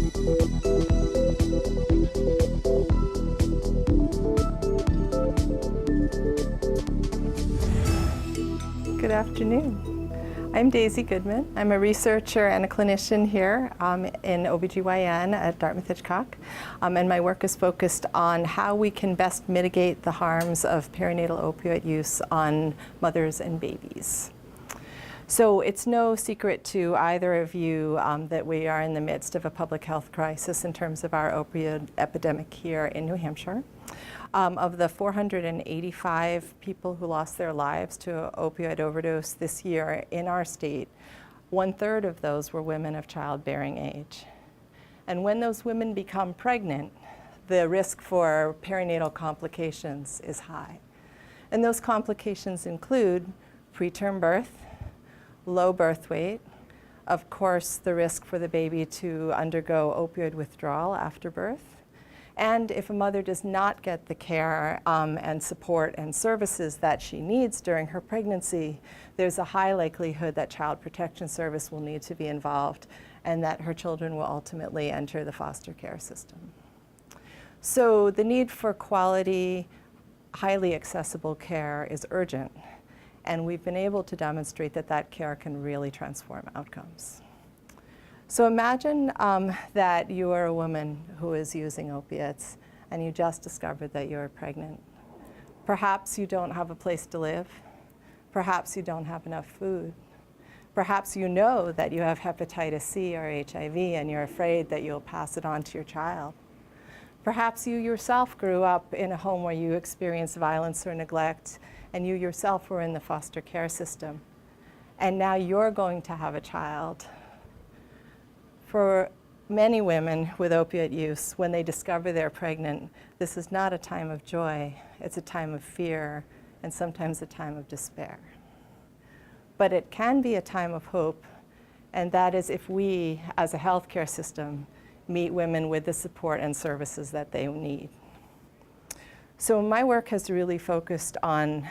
Good afternoon. I'm Daisy Goodman. I'm a researcher and a clinician here in OBGYN at Dartmouth-Hitchcock. And my work is focused on how we can best mitigate the harms of perinatal opioid use on mothers and babies. So it's no secret to either of you that we are in the midst of a public health crisis in terms of our opioid epidemic here in New Hampshire. Of the 485 people who lost their lives to opioid overdose this year in our state, 1/3 of those were women of childbearing age. And when those women become pregnant, the risk for perinatal complications is high. And those complications include preterm birth, low birth weight, of course the risk for the baby to undergo opioid withdrawal after birth, and if a mother does not get the care and support and services that she needs during her pregnancy, there's a high likelihood that Child Protection Service will need to be involved and that her children will ultimately enter the foster care system. So the need for quality, highly accessible care is urgent, and we've been able to demonstrate that that care can really transform outcomes. So imagine that you are a woman who is using opiates and you just discovered that you're pregnant. Perhaps you don't have a place to live. Perhaps you don't have enough food. Perhaps you know that you have hepatitis C or HIV and you're afraid that you'll pass it on to your child. Perhaps you yourself grew up in a home where you experienced violence or neglect and you yourself were in the foster care system. And now you're going to have a child. For many women with opioid use, when they discover they're pregnant, this is not a time of joy. It's a time of fear and sometimes a time of despair. But it can be a time of hope, and that is if we, as a healthcare system, meet women with the support and services that they need. So my work has really focused on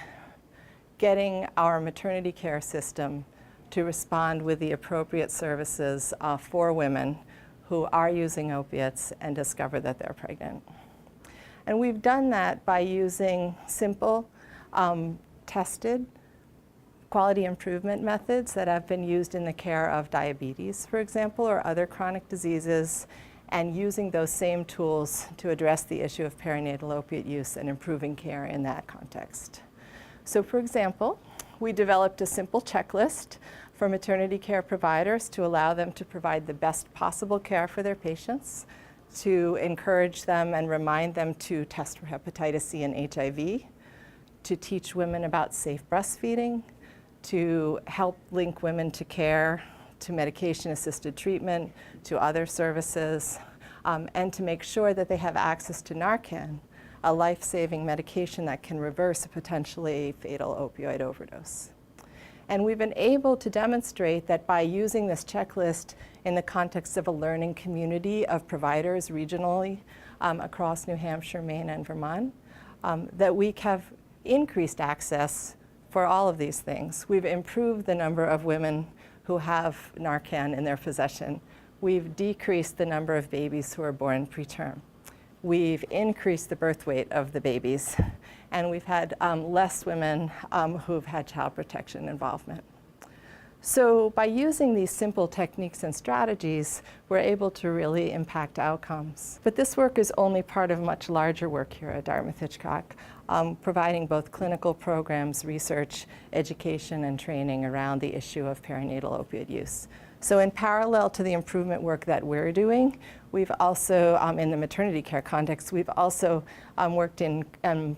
getting our maternity care system to respond with the appropriate services for women who are using opiates and discover that they're pregnant. And we've done that by using simple, tested quality improvement methods that have been used in the care of diabetes, for example, or other chronic diseases, and using those same tools to address the issue of perinatal opiate use and improving care in that context. So for example, we developed a simple checklist for maternity care providers to allow them to provide the best possible care for their patients, to encourage them and remind them to test for hepatitis C and HIV, to teach women about safe breastfeeding, to help link women to care, to medication-assisted treatment, to other services, and to make sure that they have access to Narcan, a life-saving medication that can reverse a potentially fatal opioid overdose. And we've been able to demonstrate that by using this checklist in the context of a learning community of providers regionally across New Hampshire, Maine, and Vermont, that we have increased access for all of these things. We've improved the number of women who have Narcan in their possession. We've decreased the number of babies who are born preterm. We've increased the birth weight of the babies, and we've had less women who've had child protection involvement. So by using these simple techniques and strategies, we're able to really impact outcomes. But this work is only part of much larger work here at Dartmouth-Hitchcock, providing both clinical programs, research, education, and training around the issue of perinatal opioid use. So in parallel to the improvement work that we're doing, we've also, in the maternity care context, we've also worked in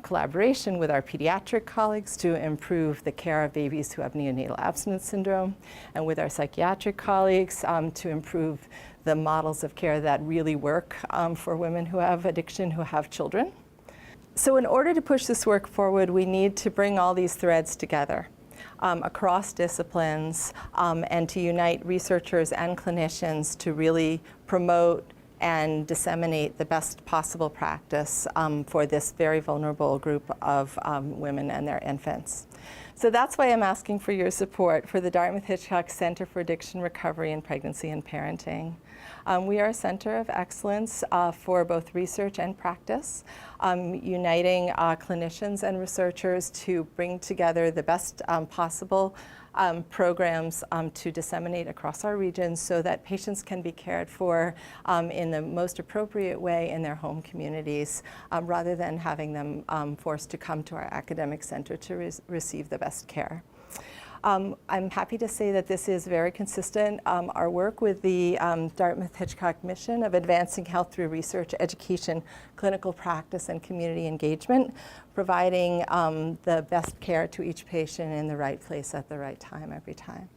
collaboration with our pediatric colleagues to improve the care of babies who have neonatal abstinence syndrome, and with our psychiatric colleagues to improve the models of care that really work for women who have addiction, who have children. So in order to push this work forward, we need to bring all these threads together. Across disciplines and to unite researchers and clinicians to really promote and disseminate the best possible practice for this very vulnerable group of women and their infants. So that's why I'm asking for your support for the Dartmouth-Hitchcock Center for Addiction Recovery in Pregnancy and Parenting. We are a center of excellence for both research and practice, uniting clinicians and researchers to bring together the best possible programs to disseminate across our region so that patients can be cared for in the most appropriate way in their home communities rather than having them forced to come to our academic center to receive the best care. I'm happy to say that this is very consistent, our work with the Dartmouth-Hitchcock mission of advancing health through research, education, clinical practice, and community engagement, providing the best care to each patient in the right place at the right time every time.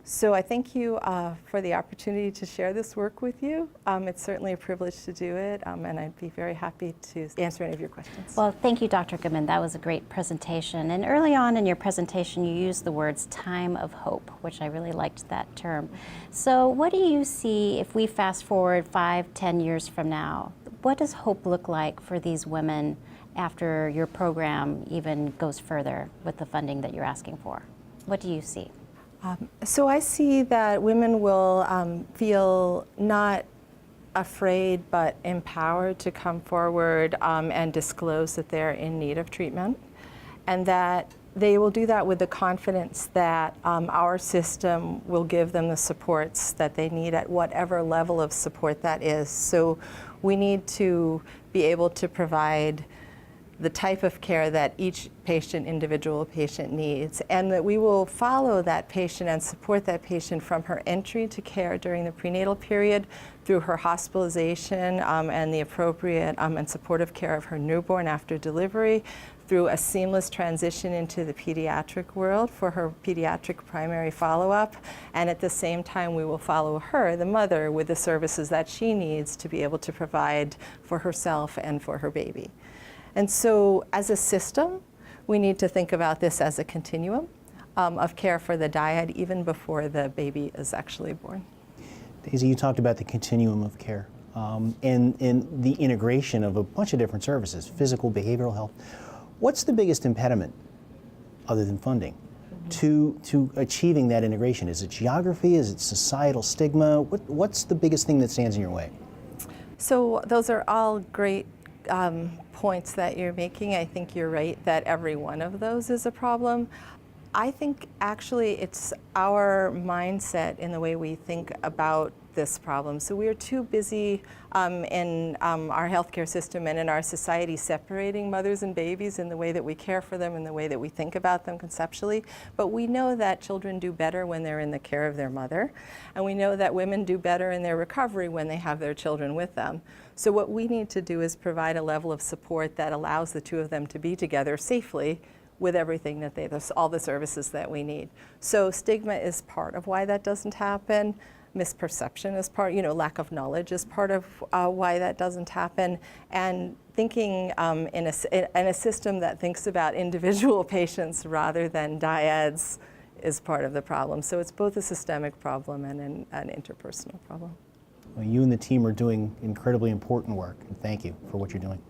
So I thank you for the opportunity to share this work with you. It's certainly a privilege to do it, and I'd be very happy to answer any of your questions. Well, thank you, Dr. Goodman. That was a great presentation. And early on in your presentation, you used the words time of hope, which I really liked that term. So what do you see if we fast forward 5, 10 years from now? What does hope look like for these women after your program even goes further with the funding that you're asking for? What do you see? So I see that women will feel not afraid but empowered to come forward and disclose that they're in need of treatment, and that they will do that with the confidence that our system will give them the supports that they need at whatever level of support that is. So we need to be able to provide the type of care that each individual patient needs, and that we will follow that patient and support that patient from her entry to care during the prenatal period through her hospitalization and the appropriate and supportive care of her newborn after delivery, through a seamless transition into the pediatric world for her pediatric primary follow-up, and at the same time we will follow her, the mother, with the services that she needs to be able to provide for herself and for her baby. And so as a system, we need to think about this as a continuum of care for the dyad even before the baby is actually born. Daisy, you talked about the continuum of care and the integration of a bunch of different services, physical, behavioral health. What's the biggest impediment, other than funding, to achieving that integration? Is it geography? Is it societal stigma? What's the biggest thing that stands in your way? So those are all great points that you're making. I think you're right that every one of those is a problem. I think actually it's our mindset in the way we think about this problem. So we are too busy in our healthcare system and in our society separating mothers and babies in the way that we care for them and the way that we think about them conceptually. But we know that children do better when they're in the care of their mother, and we know that women do better in their recovery when they have their children with them. So what we need to do is provide a level of support that allows the two of them to be together safely with everything that all the services that we need. So stigma is part of why that doesn't happen. Misperception is part, lack of knowledge is part of why that doesn't happen. And thinking in a system that thinks about individual patients rather than dyads is part of the problem. So it's both a systemic problem and an interpersonal problem. Well, you and the team are doing incredibly important work, and thank you for what you're doing.